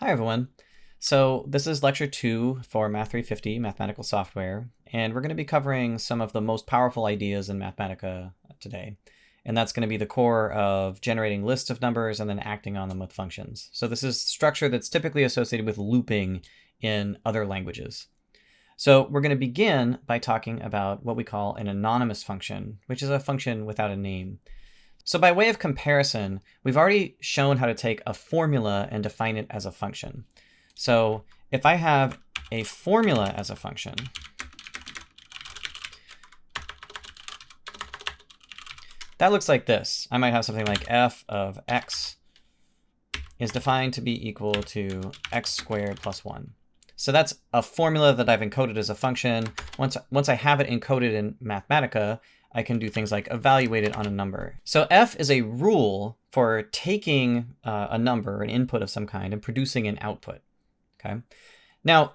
Hi everyone. So this is lecture 2 for Math 350, Mathematical Software, and we're going to be covering some of the most powerful ideas in Mathematica today. And that's going to be the core of generating lists of numbers and then acting on them with functions. So this is structure that's typically associated with looping in other languages. So we're going to begin by talking about what we call an anonymous function, which is a function without a name. So by way of comparison, we've already shown how to take a formula and define it as a function. So if I have a formula as a function, that looks like this. I might have something like f of x is defined to be equal to x squared plus 1. So that's a formula that I've encoded as a function. Once I have it encoded in Mathematica, I can do things like evaluate it on a number. So f is a rule for taking a number, an input of some kind, and producing an output. Okay. Now,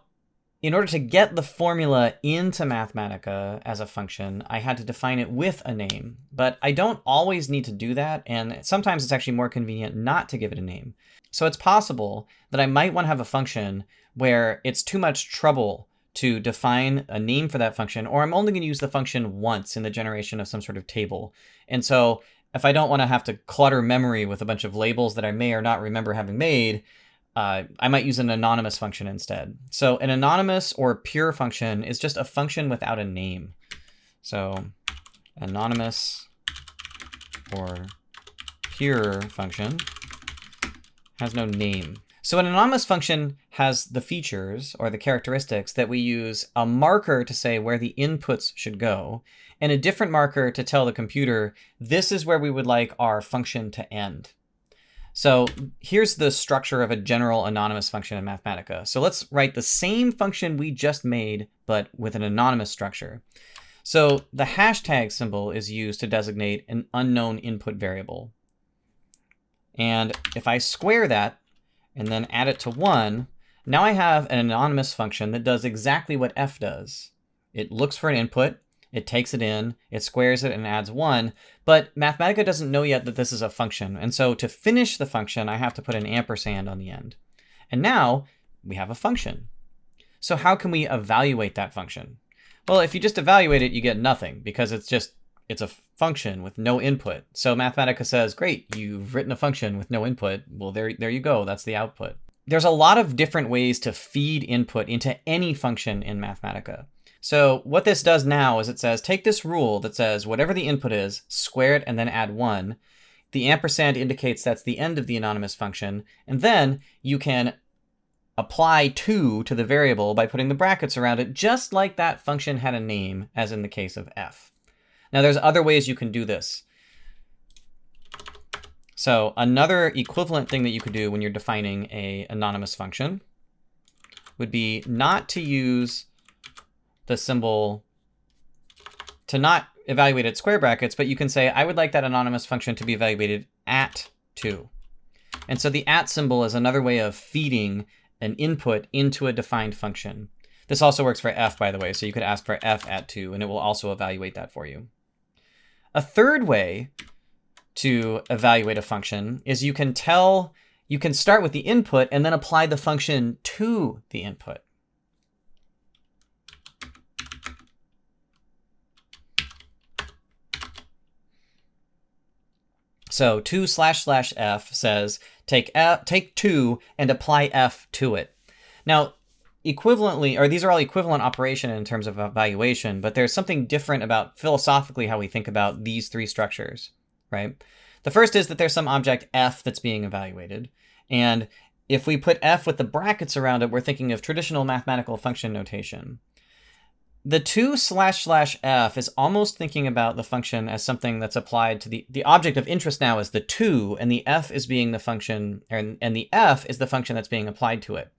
in order to get the formula into Mathematica as a function, I had to define it with a name. But I don't always need to do that, and sometimes it's actually more convenient not to give it a name. So it's possible that I might want to have a function where it's too much trouble to define a name for that function, or I'm only going to use the function once in the generation of some sort of table. And so if I don't want to have to clutter memory with a bunch of labels that I may or not remember having made, I might use an anonymous function instead. So an anonymous or pure function is just a function without a name. So anonymous or pure function has no name. So an anonymous function has the features or the characteristics that we use a marker to say where the inputs should go, and a different marker to tell the computer, this is where we would like our function to end. So here's the structure of a general anonymous function in Mathematica. So let's write the same function we just made, but with an anonymous structure. So the hashtag symbol is used to designate an unknown input variable. And if I square that, and then add it to 1, now I have an anonymous function that does exactly what f does. It looks for an input, it takes it in, it squares it and adds 1, but Mathematica doesn't know yet that this is a function. And so to finish the function, I have to put an ampersand on the end. And now we have a function. So how can we evaluate that function? Well, if you just evaluate it, you get nothing because it's a function with no input. So Mathematica says, great, you've written a function with no input. Well, there you go. That's the output. There's a lot of different ways to feed input into any function in Mathematica. So what this does now is it says, take this rule that says whatever the input is, square it and then add 1. The ampersand indicates that's the end of the anonymous function. And then you can apply 2 to the variable by putting the brackets around it, just like that function had a name, as in the case of f. Now, there's other ways you can do this. So another equivalent thing that you could do when you're defining an anonymous function would be not to use the symbol, to not evaluate at square brackets, but you can say, I would like that anonymous function to be evaluated at 2. And so the at symbol is another way of feeding an input into a defined function. This also works for f, by the way, so you could ask for f at 2, and it will also evaluate that for you. A third way to evaluate a function is you can start with the input and then apply the function to the input. So 2//f says take 2 and apply f to it. Now, equivalently, or these are all equivalent operation in terms of evaluation, but there's something different about philosophically how we think about these three structures, right? The first is that there's some object f that's being evaluated. And if we put f with the brackets around it, we're thinking of traditional mathematical function notation. The 2//f is almost thinking about the function as something that's applied to the object of interest now is the 2, and the f is being the function, and the f is the function that's being applied to it.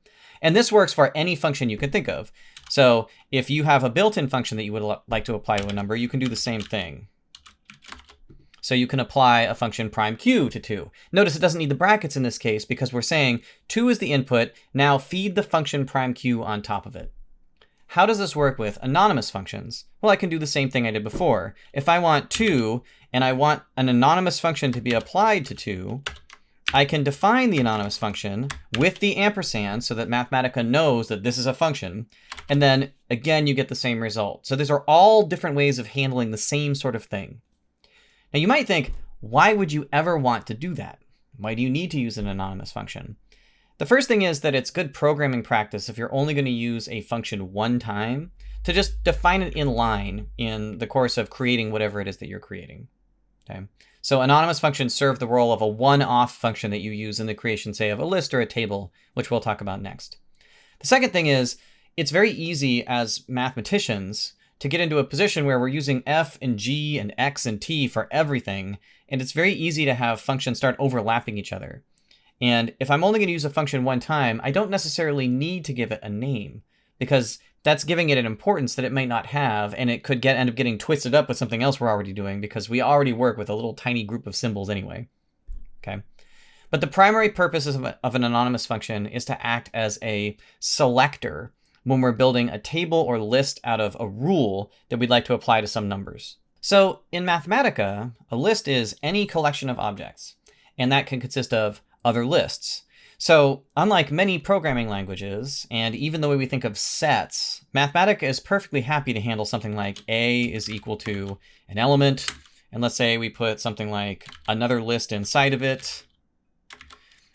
And this works for any function you can think of. So if you have a built-in function that you would like to apply to a number, you can do the same thing. So you can apply a function prime q to 2. Notice it doesn't need the brackets in this case because we're saying 2 is the input. Now feed the function prime q on top of it. How does this work with anonymous functions? Well, I can do the same thing I did before. If I want 2 and I want an anonymous function to be applied to 2, I can define the anonymous function with the ampersand so that Mathematica knows that this is a function. And then again, you get the same result. So these are all different ways of handling the same sort of thing. Now you might think, why would you ever want to do that? Why do you need to use an anonymous function? The first thing is that it's good programming practice if you're only going to use a function one time to just define it in line in the course of creating whatever it is that you're creating. Okay. So anonymous functions serve the role of a one-off function that you use in the creation, say, of a list or a table, which we'll talk about next. The second thing is it's very easy as mathematicians to get into a position where we're using f and g and x and t for everything, and it's very easy to have functions start overlapping each other. And if I'm only going to use a function one time, I don't necessarily need to give it a name, because that's giving it an importance that it might not have, and it could end up getting twisted up with something else we're already doing, because we already work with a little tiny group of symbols anyway. Okay. But the primary purpose of an anonymous function is to act as a selector when we're building a table or list out of a rule that we'd like to apply to some numbers. So in Mathematica, a list is any collection of objects, and that can consist of other lists. So unlike many programming languages, and even the way we think of sets, Mathematica is perfectly happy to handle something like A is equal to an element, and let's say we put something like another list inside of it.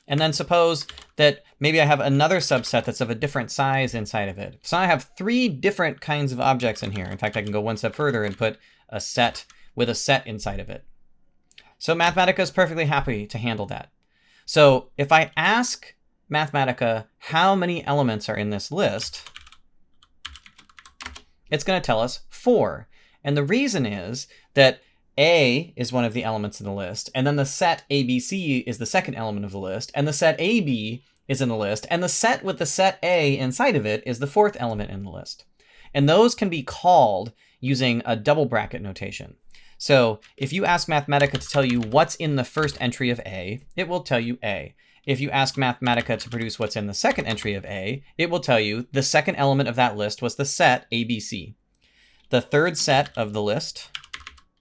And then suppose that maybe I have another subset that's of a different size inside of it. So I have three different kinds of objects in here. In fact, I can go one step further and put a set with a set inside of it. So Mathematica is perfectly happy to handle that. So if I ask Mathematica how many elements are in this list, it's going to tell us 4. And the reason is that A is one of the elements in the list, and then the set ABC is the second element of the list, and the set AB is in the list, and the set with the set A inside of it is the fourth element in the list. And those can be called using a double bracket notation. So if you ask Mathematica to tell you what's in the first entry of A, it will tell you A. If you ask Mathematica to produce what's in the second entry of A, it will tell you the second element of that list was the set ABC. The third set of the list,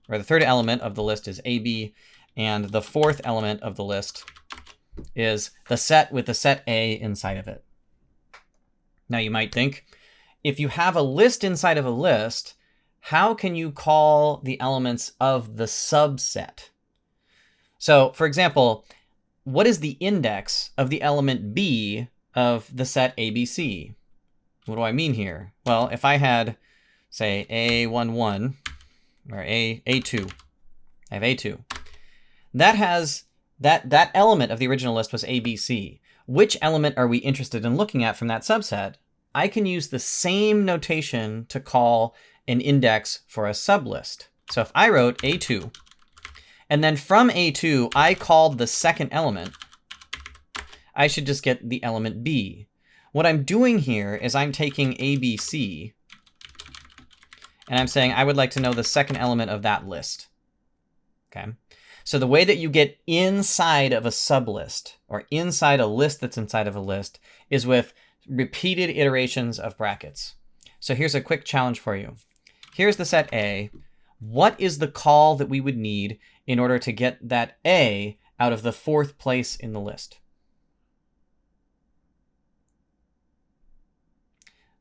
or the third element of the list, is AB, and the fourth element of the list is the set with the set A inside of it. Now you might think, if you have a list inside of a list, how can you call the elements of the subset? So, for example, what is the index of the element B of the set ABC? What do I mean here? Well, if I had, say, A11 or A2, I have A2. That has that element of the original list was ABC. Which element are we interested in looking at from that subset? I can use the same notation to call an index for a sublist. So if I wrote A2, and then from A2, I called the second element, I should just get the element B. What I'm doing here is I'm taking ABC, and I'm saying I would like to know the second element of that list. Okay. So the way that you get inside of a sublist, or inside a list that's inside of a list, is with repeated iterations of brackets. So here's a quick challenge for you. Here's the set A. What is the call that we would need in order to get that A out of the fourth place in the list?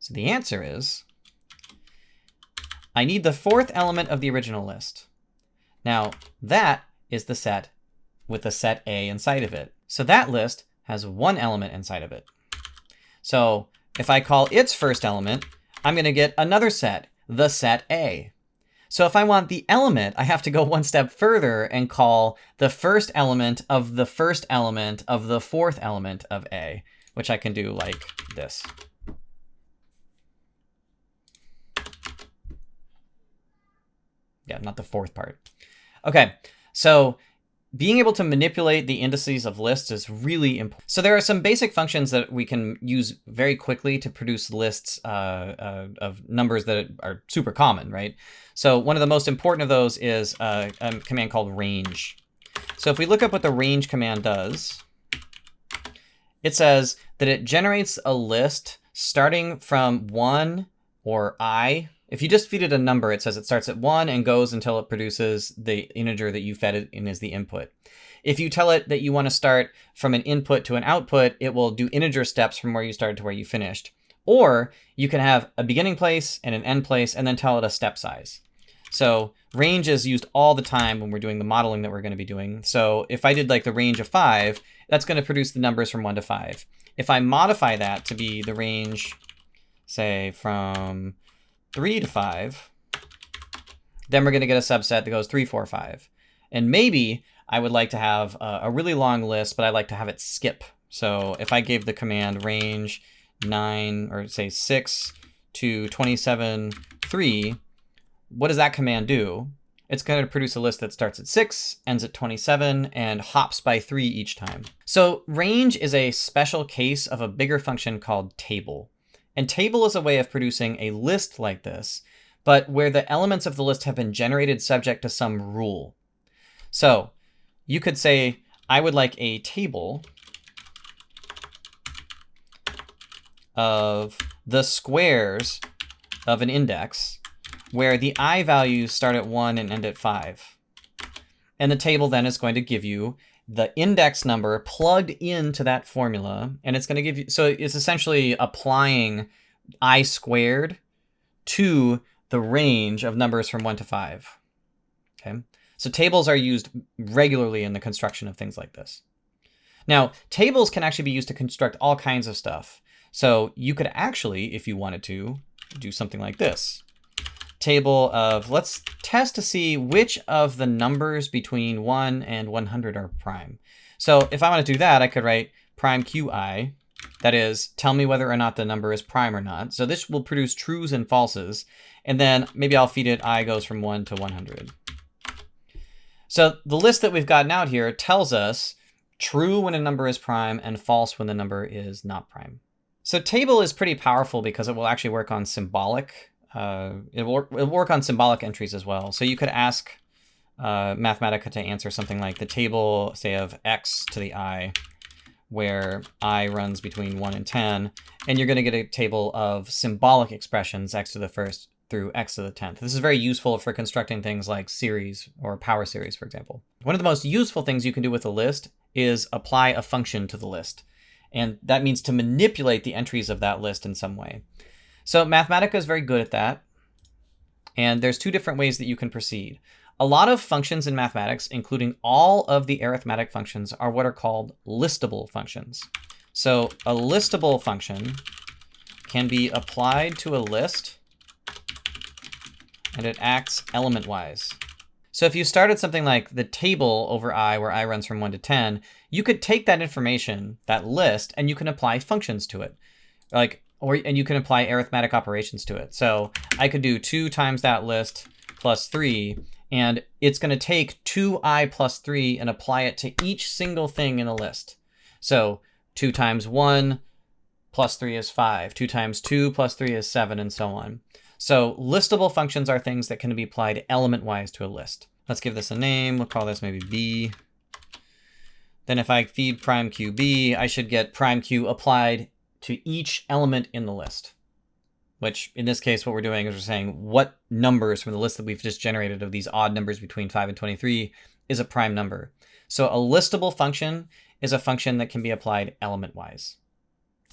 So the answer is, I need the fourth element of the original list. Now, that is the set with the set A inside of it. So that list has one element inside of it. So if I call its first element, I'm going to get another set, the set A. So if I want the element, I have to go one step further and call the first element of the first element of the fourth element of A, which I can do like this. Yeah, not the fourth part. Okay, so being able to manipulate the indices of lists is really important. So there are some basic functions that we can use very quickly to produce lists of numbers that are super common, right? So one of the most important of those is a command called range. So if we look up what the range command does, it says that it generates a list starting from 1 or I. If you just feed it a number, it says it starts at 1 and goes until it produces the integer that you fed it in as the input. If you tell it that you want to start from an input to an output, it will do integer steps from where you started to where you finished. Or you can have a beginning place and an end place and then tell it a step size. So range is used all the time when we're doing the modeling that we're going to be doing. So if I did like the range of 5, that's going to produce the numbers from 1 to 5. If I modify that to be the range, say, from 3 to 5, then we're going to get a subset that goes 3, 4, 5. And maybe I would like to have a really long list, but I like to have it skip. So if I gave the command range 9, or say 6 to 27, 3, what does that command do? It's going to produce a list that starts at 6, ends at 27, and hops by 3 each time. So range is a special case of a bigger function called table. And table is a way of producing a list like this, but where the elements of the list have been generated subject to some rule. So you could say, I would like a table of the squares of an index where the I values start at 1 and end at 5. And the table then is going to give you the index number plugged into that formula, and it's going to give you, so it's essentially applying I squared to the range of numbers from 1 to 5. Okay, so tables are used regularly in the construction of things like this. Now, tables can actually be used to construct all kinds of stuff. So you could actually, if you wanted to, do something like this. Table of, let's test to see which of the numbers between 1 and 100 are prime. So if I want to do that, I could write prime qi. That is, tell me whether or not the number is prime or not. So this will produce trues and falses. And then maybe I'll feed it I goes from 1 to 100. So the list that we've gotten out here tells us true when a number is prime and false when the number is not prime. So table is pretty powerful because it will actually work on symbolic. It'll work on symbolic entries as well. So you could ask Mathematica to answer something like the table, say, of x to the I, where I runs between 1 and 10, and you're going to get a table of symbolic expressions, x to the first through x to the 10th. This is very useful for constructing things like series or power series, for example. One of the most useful things you can do with a list is apply a function to the list. And that means to manipulate the entries of that list in some way. So Mathematica is very good at that. And there's two different ways that you can proceed. A lot of functions in mathematics, including all of the arithmetic functions, are what are called listable functions. So a listable function can be applied to a list, and it acts element-wise. So if you started something like the table over I, where I runs from 1 to 10, you could take that information, that list, and you can apply functions to it. And you can apply arithmetic operations to it. So I could do 2 times that list plus 3, and it's going to take 2i plus 3 and apply it to each single thing in a list. So 2 times 1 plus 3 is 5. 2 times 2 plus 3 is 7, and so on. So listable functions are things that can be applied element-wise to a list. Let's give this a name. We'll call this maybe b. Then if I feed prime qb, I should get prime q applied to each element in the list, which in this case, what we're doing is we're saying what numbers from the list that we've just generated of these odd numbers between 5 and 23 is a prime number. So a listable function is a function that can be applied element-wise.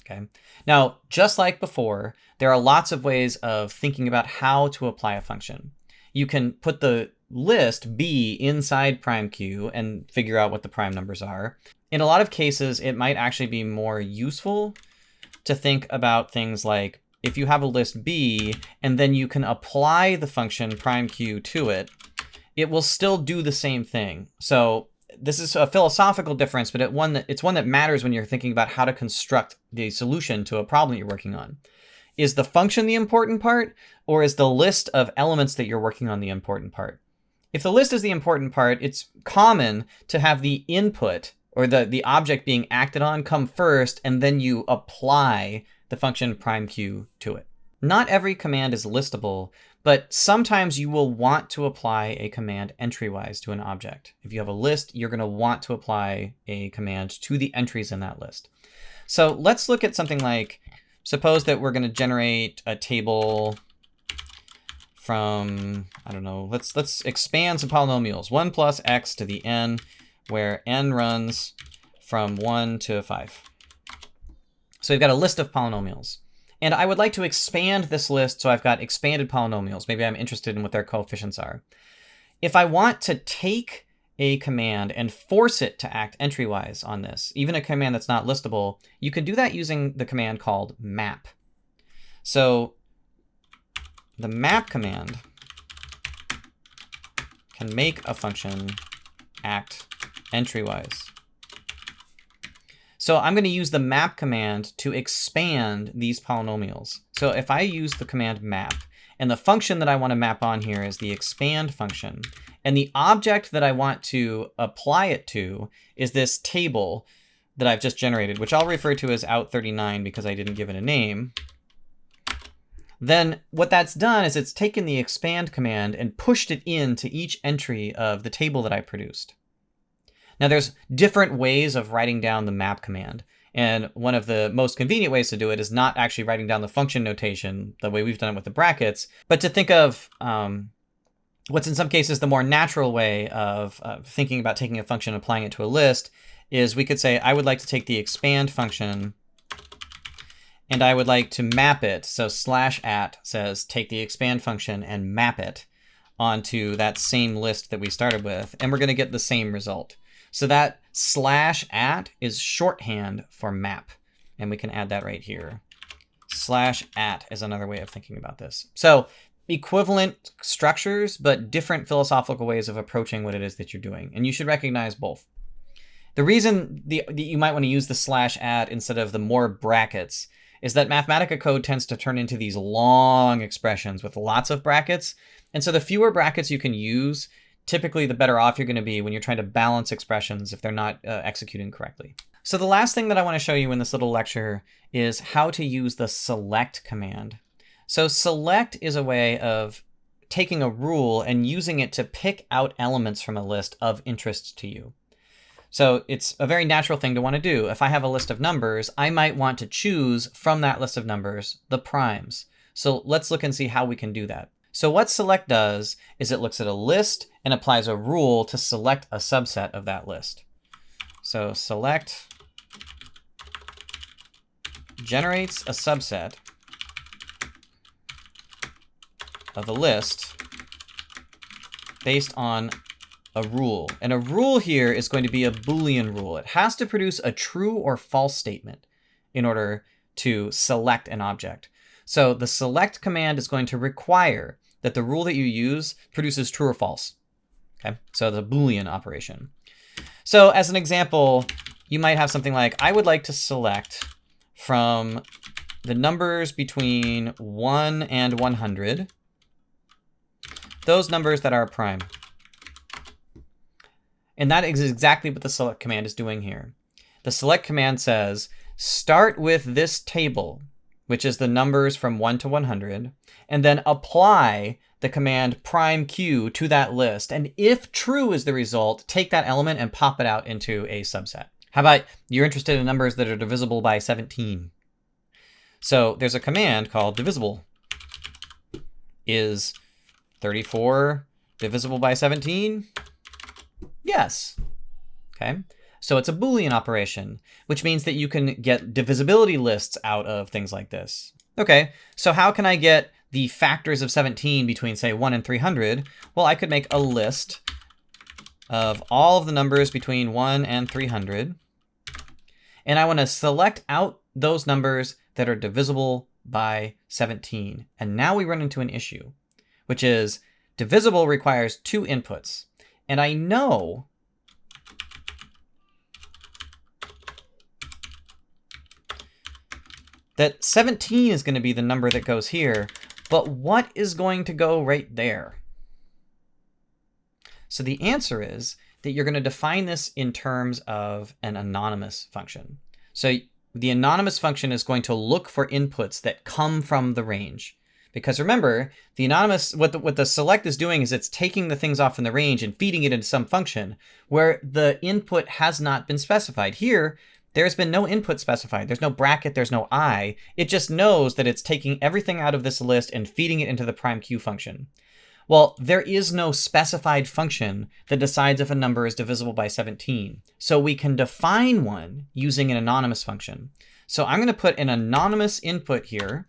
Okay. Now, just like before, there are lots of ways of thinking about how to apply a function. You can put the list b inside prime q and figure out what the prime numbers are. In a lot of cases, it might actually be more useful to think about things like if you have a list b and then you can apply the function prime q to it, it will still do the same thing. So this is a philosophical difference, but it's one that matters when you're thinking about how to construct the solution to a problem you're working on. Is the function the important part, or is the list of elements that you're working on the important part? If the list is the important part, it's common to have the input or the object being acted on come first, and then you apply the function prime q to it. Not every command is listable, but sometimes you will want to apply a command entry-wise to an object. If you have a list, you're going to want to apply a command to the entries in that list. So let's look at something like, suppose that we're going to generate a table from, I don't know, let's expand some polynomials. 1 plus x to the n where n runs from 1 to 5. So we've got a list of polynomials. And I would like to expand this list so I've got expanded polynomials. Maybe I'm interested in what their coefficients are. If I want to take a command and force it to act entry-wise on this, even a command that's not listable, you can do that using the command called map. So the map command can make a function act entry-wise. So I'm going to use the map command to expand these polynomials. So if I use the command map, and the function that I want to map on here is the expand function, and the object that I want to apply it to is this table that I've just generated, which I'll refer to as out39 because I didn't give it a name, then what that's done is it's taken the expand command and pushed it into each entry of the table that I produced. Now there's different ways of writing down the map command. And one of the most convenient ways to do it is not actually writing down the function notation the way we've done it with the brackets, but to think of what's in some cases the more natural way of thinking about taking a function and applying it to a list is we could say, I would like to take the expand function and I would like to map it. So /at says take the expand function and map it onto that same list that we started with, and we're going to get the same result. So that /at is shorthand for map, and we can add that right here. /at is another way of thinking about this. So equivalent structures, but different philosophical ways of approaching what it is that you're doing, and you should recognize both. The reason you might want to use the /at instead of the more brackets is that Mathematica code tends to turn into these long expressions with lots of brackets, and so the fewer brackets you can use, typically the better off you're going to be when you're trying to balance expressions if they're not executing correctly. So the last thing that I want to show you in this little lecture is how to use the select command. So select is a way of taking a rule and using it to pick out elements from a list of interest to you. So it's a very natural thing to want to do. If I have a list of numbers, I might want to choose from that list of numbers the primes. So let's look and see how we can do that. So what select does is it looks at a list and applies a rule to select a subset of that list. So select generates a subset of a list based on a rule. And a rule here is going to be a Boolean rule. It has to produce a true or false statement in order to select an object. So the select command is going to require that the rule that you use produces true or false. Okay, so the Boolean operation. So as an example, you might have something like, I would like to select from the numbers between 1 and 100, those numbers that are prime. And that is exactly what the select command is doing here. The select command says, start with this table, which is the numbers from 1 to 100, and then apply the command prime q to that list. And if true is the result, take that element and pop it out into a subset. How about you're interested in numbers that are divisible by 17? So there's a command called divisible. Is 34 divisible by 17? Yes. Okay. So it's a Boolean operation, which means that you can get divisibility lists out of things like this. Okay, so how can I get the factors of 17 between, say, 1 and 300? Well, I could make a list of all of the numbers between 1 and 300. And I want to select out those numbers that are divisible by 17. And now we run into an issue, which is divisible requires 2 inputs. And I know that 17 is going to be the number that goes here, but what is going to go right there? So the answer is that you're going to define this in terms of an anonymous function. So the anonymous function is going to look for inputs that come from the range. Because remember, the anonymous, what the select is doing is it's taking the things off in the range and feeding it into some function where the input has not been specified. Here, there's been no input specified. There's no bracket, there's no I. It just knows that it's taking everything out of this list and feeding it into the prime q function. Well, there is no specified function that decides if a number is divisible by 17. So we can define one using an anonymous function. So I'm going to put an anonymous input here.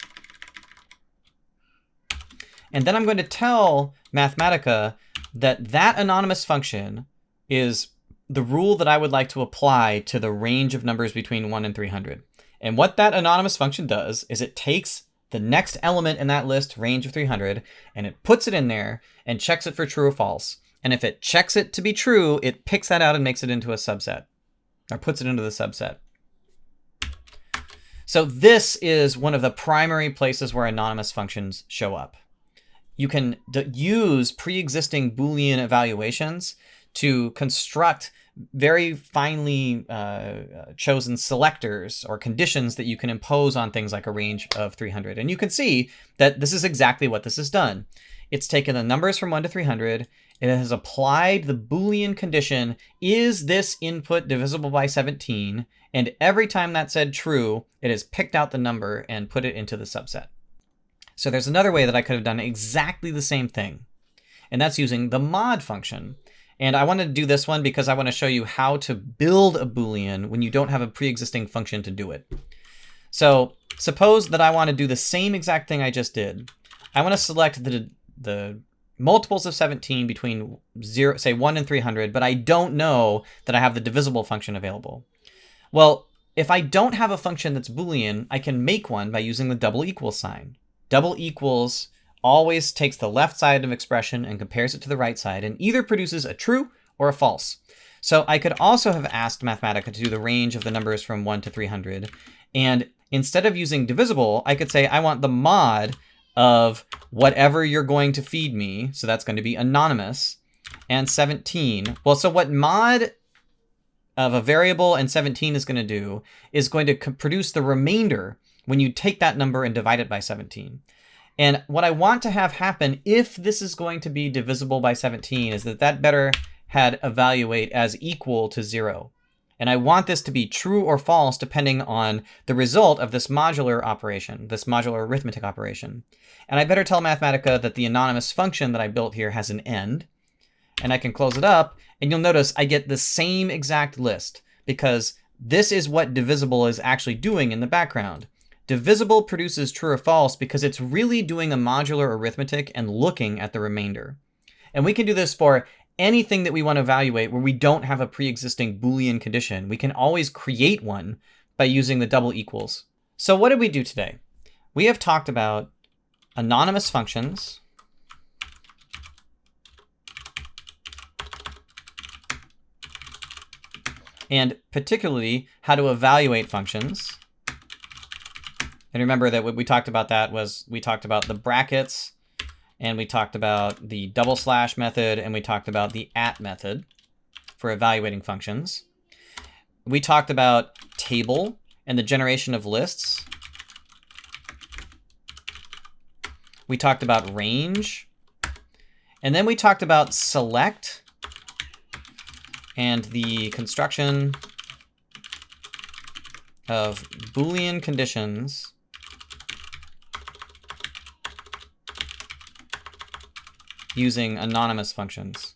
And then I'm going to tell Mathematica that that anonymous function is the rule that I would like to apply to the range of numbers between 1 and 300. And what that anonymous function does is it takes the next element in that list, range of 300, and it puts it in there and checks it for true or false. And if it checks it to be true, it picks that out and makes it into a subset, or puts it into the subset. So this is one of the primary places where anonymous functions show up. You can use pre-existing Boolean evaluations to construct very finely chosen selectors or conditions that you can impose on things like a range of 300. And you can see that this is exactly what this has done. It's taken the numbers from 1 to 300. It has applied the Boolean condition, is this input divisible by 17? And every time that said true, it has picked out the number and put it into the subset. So there's another way that I could have done exactly the same thing, and that's using the mod function. And I wanted to do this one because I want to show you how to build a Boolean when you don't have a pre-existing function to do it. So suppose that I want to do the same exact thing I just did. I want to select the multiples of 17 between 0, say 1 and 300, but I don't know that I have the divisible function available. Well, if I don't have a function that's Boolean, I can make one by using the double equals sign. Double equals always takes the left side of an expression and compares it to the right side and either produces a true or a false. So I could also have asked Mathematica to do the range of the numbers from 1 to 300. And instead of using divisible, I could say I want the mod of whatever you're going to feed me. So that's going to be anonymous and 17. Well, so what mod of a variable and 17 is going to do is going to produce the remainder when you take that number and divide it by 17. And what I want to have happen if this is going to be divisible by 17 is that better had evaluate as equal to 0. And I want this to be true or false depending on the result of this modular operation, this modular arithmetic operation. And I better tell Mathematica that the anonymous function that I built here has an end. And I can close it up, and you'll notice I get the same exact list because this is what divisible is actually doing in the background. Divisible produces true or false because it's really doing a modular arithmetic and looking at the remainder. And we can do this for anything that we want to evaluate where we don't have a pre-existing Boolean condition. We can always create one by using the double equals. So what did we do today? We have talked about anonymous functions, and particularly how to evaluate functions. And remember that what we talked about that was we talked about the brackets, and we talked about the double slash method, and we talked about the @ method for evaluating functions. We talked about table and the generation of lists. We talked about range. And then we talked about select and the construction of Boolean conditions using anonymous functions.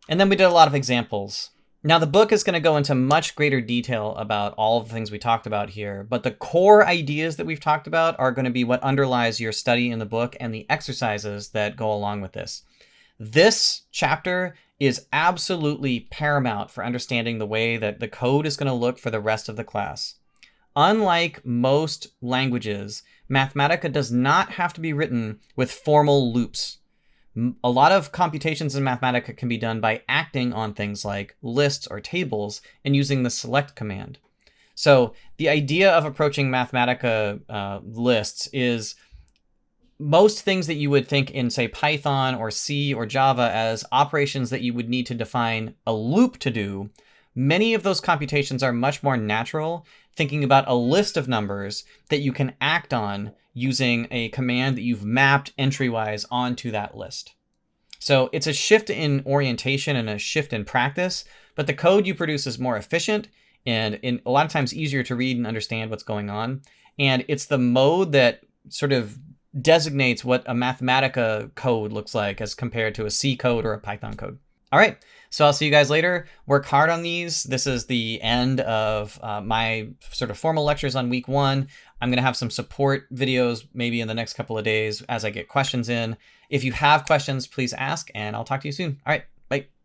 And then we did a lot of examples. Now the book is going to go into much greater detail about all of the things we talked about here, but the core ideas that we've talked about are going to be what underlies your study in the book and the exercises that go along with this. This chapter is absolutely paramount for understanding the way that the code is going to look for the rest of the class. Unlike most languages, Mathematica does not have to be written with formal loops. A lot of computations in Mathematica can be done by acting on things like lists or tables and using the select command. So the idea of approaching Mathematica lists is most things that you would think in, say, Python or C or Java as operations that you would need to define a loop to do. Many of those computations are much more natural, thinking about a list of numbers that you can act on using a command that you've mapped entry-wise onto that list. So it's a shift in orientation and a shift in practice, but the code you produce is more efficient and a lot of times easier to read and understand what's going on. And it's the mode that sort of designates what a Mathematica code looks like as compared to a C code or a Python code. All right, so I'll see you guys later. Work hard on these. This is the end of my sort of formal lectures on week 1. I'm going to have some support videos maybe in the next couple of days as I get questions in. If you have questions, please ask, and I'll talk to you soon. All right, bye.